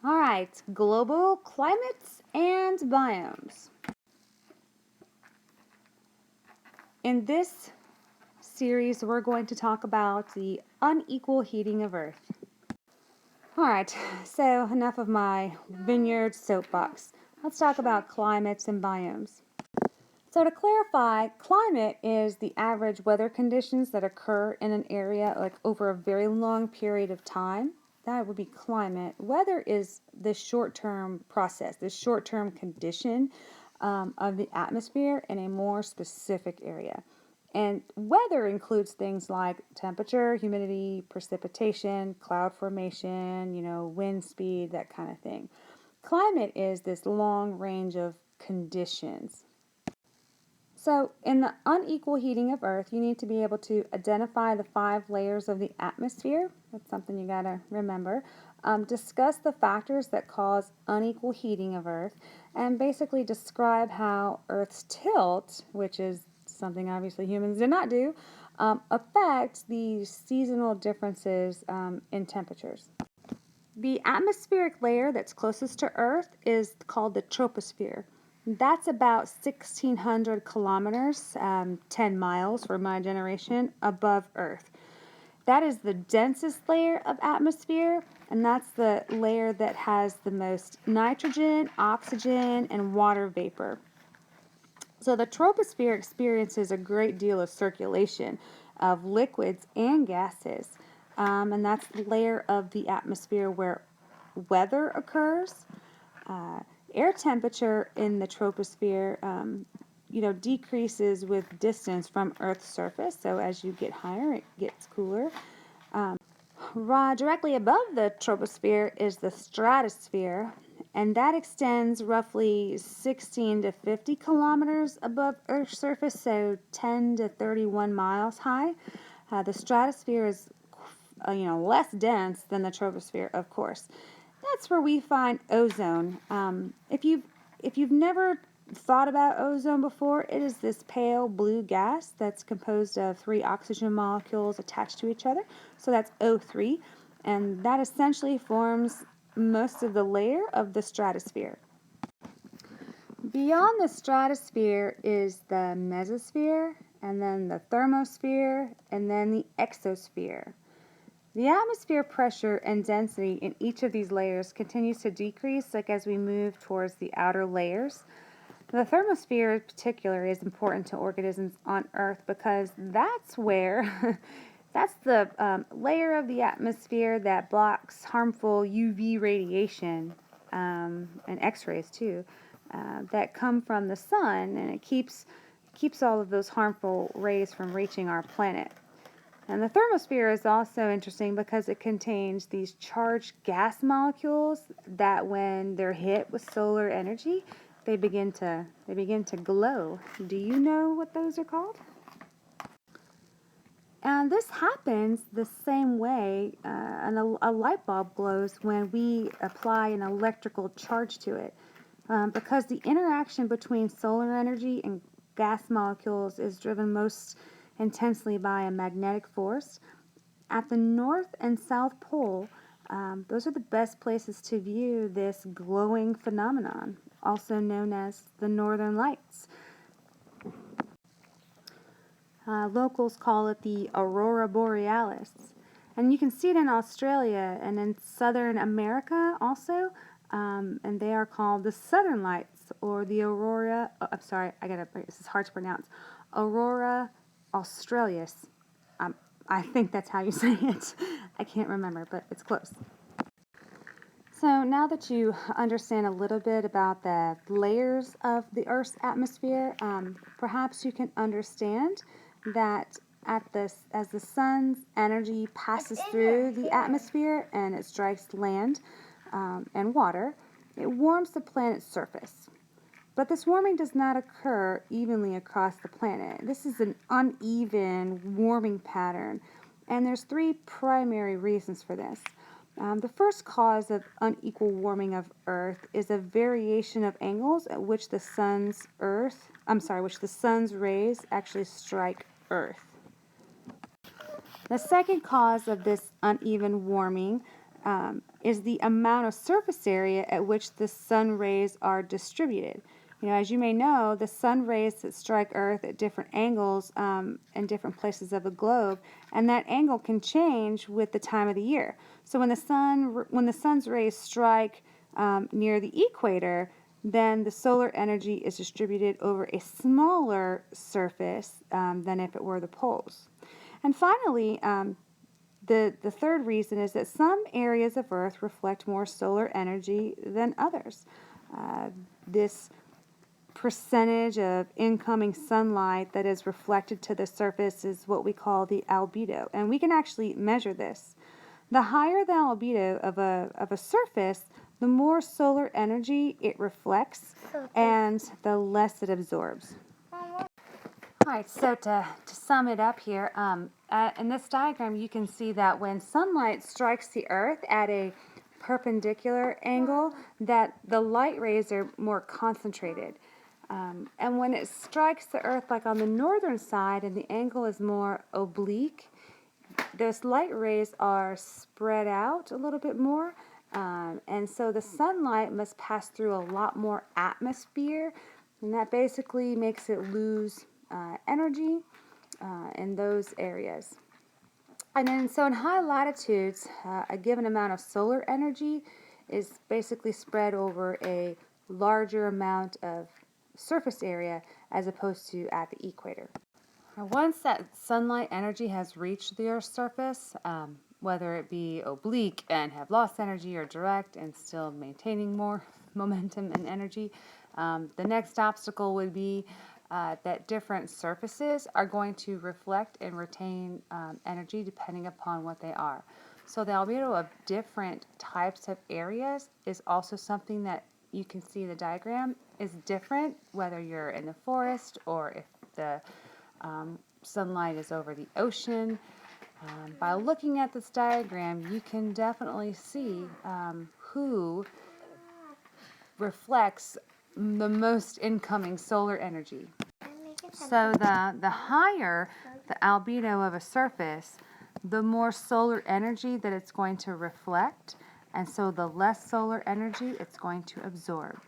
All right, global climates and biomes. In this series, we're going to talk about the unequal heating of Earth. All right, so enough of my vineyard soapbox. Let's talk about climates and biomes. So to clarify, climate is the average weather conditions that occur in an area like over a very long period of time. That would be climate. Weather is the short-term process, the short-term condition of the atmosphere in a more specific area. And weather includes things like temperature, humidity, precipitation, cloud formation, wind speed, that kind of thing. Climate is this long range of conditions. So, in the unequal heating of Earth, you need to be able to identify the 5 layers of the atmosphere. That's something you got to remember. Discuss the factors that cause unequal heating of Earth, and basically describe how Earth's tilt, which is something obviously humans did not do, affects the seasonal differences in temperatures. The atmospheric layer that's closest to Earth is called the troposphere. That's about 1,600 kilometers, 10 miles for my generation, above Earth. That is the densest layer of atmosphere, and that's the layer that has the most nitrogen, oxygen, and water vapor. So the troposphere experiences a great deal of circulation of liquids and gases, and that's the layer of the atmosphere where weather occurs. Air temperature in the troposphere, decreases with distance from Earth's surface. So as you get higher, it gets cooler. Directly above the troposphere is the stratosphere, and that extends roughly 16 to 50 kilometers above Earth's surface, so 10 to 31 miles high. The stratosphere is, less dense than the troposphere, of course. That's where we find ozone. If you've never thought about ozone before, it is this pale blue gas that's composed of 3 oxygen molecules attached to each other. So that's O3, and that essentially forms most of the layer of the stratosphere. Beyond the stratosphere is the mesosphere, and then the thermosphere, and then the exosphere. The atmosphere pressure and density in each of these layers continues to decrease as we move towards the outer layers. The thermosphere in particular is important to organisms on Earth because that's where, that's the layer of the atmosphere that blocks harmful UV radiation and X-rays too that come from the sun, and it keeps all of those harmful rays from reaching our planet. And the thermosphere is also interesting because it contains these charged gas molecules that when they're hit with solar energy, they begin to glow. Do you know what those are called? And this happens the same way a light bulb glows when we apply an electrical charge to it. Because the interaction between solar energy and gas molecules is driven most intensely by a magnetic force. At the North and South Pole, those are the best places to view this glowing phenomenon, also known as the Northern Lights. Locals call it the Aurora Borealis. And you can see it in Australia and in Southern America also, and they are called the Southern Lights, or the Aurora, this is hard to pronounce, Aurora Australis. I think that's how you say it. I can't remember, but it's close. So now that you understand a little bit about the layers of the Earth's atmosphere, perhaps you can understand that as the sun's energy passes through the atmosphere and it strikes land and water, it warms the planet's surface. But this warming does not occur evenly across the planet. This is an uneven warming pattern, and there's 3 primary reasons for this. The first cause of unequal warming of Earth is a variation of angles at which the sun's rays actually strike Earth. The second cause of this uneven warming is the amount of surface area at which the sun rays are distributed. As you may know, the sun rays that strike Earth at different angles in different places of the globe, and that angle can change with the time of the year. So when the sun's rays strike near the equator, then the solar energy is distributed over a smaller surface than if it were the poles. And finally, the third reason is that some areas of Earth reflect more solar energy than others. This percentage of incoming sunlight that is reflected to the surface is what we call the albedo, and we can actually measure this. The higher the albedo of a surface, the more solar energy it reflects and the less it absorbs. Alright, so to sum it up here, in this diagram you can see that when sunlight strikes the Earth at a perpendicular angle, that the light rays are more concentrated. And when it strikes the Earth like on the northern side and the angle is more oblique, those light rays are spread out a little bit more, and so the sunlight must pass through a lot more atmosphere, and that basically makes it lose energy in those areas. And then so in high latitudes, a given amount of solar energy is basically spread over a larger amount of surface area as opposed to at the equator. Now, once that sunlight energy has reached the Earth's surface, whether it be oblique and have lost energy or direct and still maintaining more momentum and energy, the next obstacle would be that different surfaces are going to reflect and retain energy depending upon what they are. So the albedo of different types of areas is also something that you can see the diagram is different whether you're in the forest or if the sunlight is over the ocean. By looking at this diagram, you can definitely see who reflects the most incoming solar energy. So the higher the albedo of a surface, the more solar energy that it's going to reflect, and so the less solar energy it's going to absorb.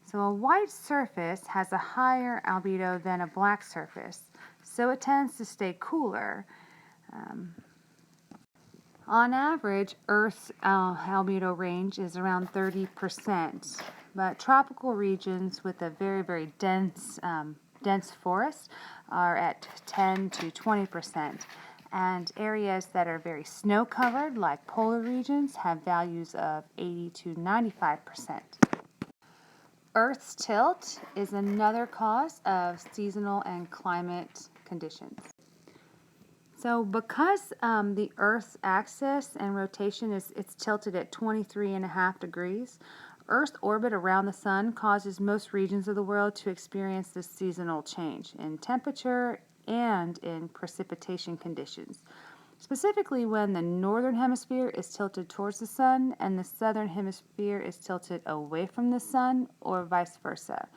So a white surface has a higher albedo than a black surface, so it tends to stay cooler. On average, Earth's albedo range is around 30%, but tropical regions with a very, very dense forest are at 10 to 20%, and areas that are very snow-covered, like polar regions, have values of 80 to 95%. Earth's tilt is another cause of seasonal and climate conditions. So because the Earth's axis and rotation it's tilted at 23.5 degrees, Earth's orbit around the sun causes most regions of the world to experience this seasonal change in temperature and in precipitation conditions. Specifically when the northern hemisphere is tilted towards the sun and the southern hemisphere is tilted away from the sun, or vice versa.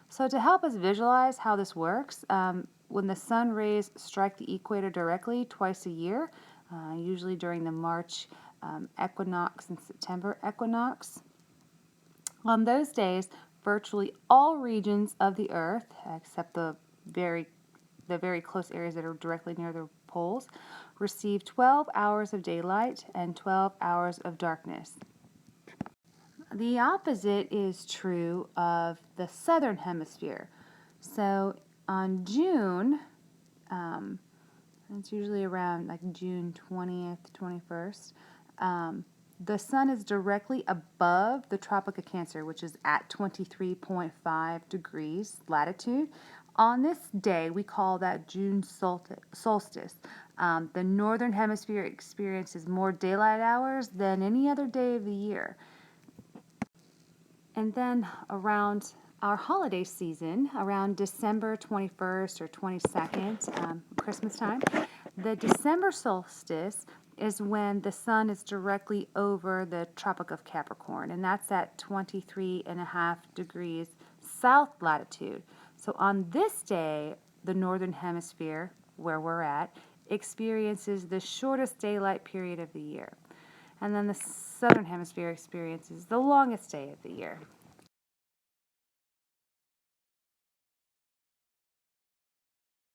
So to help us visualize how this works, when the sun rays strike the equator directly twice a year, usually during the March equinox and September equinox, on those days, virtually all regions of the Earth, except the very close areas that are directly near the poles, receive 12 hours of daylight and 12 hours of darkness. The opposite is true of the southern hemisphere. So on June, it's usually around like June 20th, 21st, the sun is directly above the Tropic of Cancer, which is at 23.5 degrees latitude. On this day, we call that June solstice. The northern hemisphere experiences more daylight hours than any other day of the year. And then around our holiday season, around December 21st or 22nd, Christmas time, the December solstice is when the sun is directly over the Tropic of Capricorn, and that's at 23.5 degrees south latitude. So on this day, the northern hemisphere, where we're at, experiences the shortest daylight period of the year. And then the southern hemisphere experiences the longest day of the year.